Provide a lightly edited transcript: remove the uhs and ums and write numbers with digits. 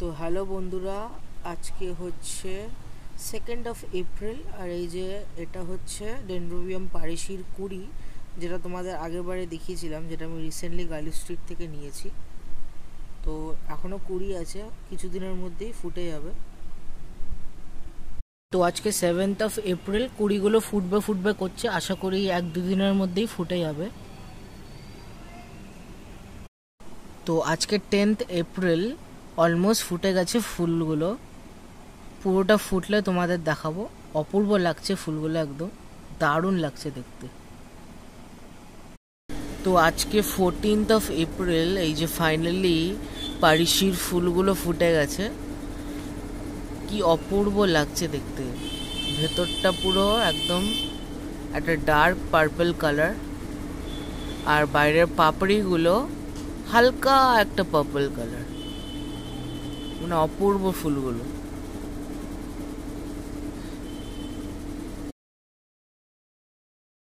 তো হ্যালো বন্ধুরা, আজকে হচ্ছে 2 এপ্রিল। আর এই যে এটা হচ্ছে ডেনড্রোবিয়াম পারিসির কুড়ি, যেটা তোমাদের আগেরবারে দেখিয়েছিলাম, যেটা আমি রিসেন্টলি গার্লি স্ট্রিট থেকে নিয়েছি। তো এখনও কুড়ি আছে, কিছুদিনের মধ্যেই ফুটে যাবে। তো আজকে 7 এপ্রিল, কুড়িগুলো ফুটবে ফুটবে করছে, আশা করি 1-2 দিনের মধ্যেই ফুটে যাবে। তো আজকে 10 এপ্রিল, অলমোস্ট ফুটে গেছে ফুলগুলো। পুরোটা ফুটলে তোমাদের দেখাবো। অপূর্ব লাগছে ফুলগুলো, একদম দারুণ লাগছে দেখতে। তো আজকে 14 এপ্রিল, এই যে ফাইনালি পারিসির ফুলগুলো ফুটে গেছে। কি অপূর্ব লাগছে দেখতে, ভেতরটা পুরো একদম একটা ডার্ক পার্পল কালার, আর বাইরের পাপড়িগুলো হালকা একটা পার্পল কালার, মানে অপূর্ব ফুলগুলো।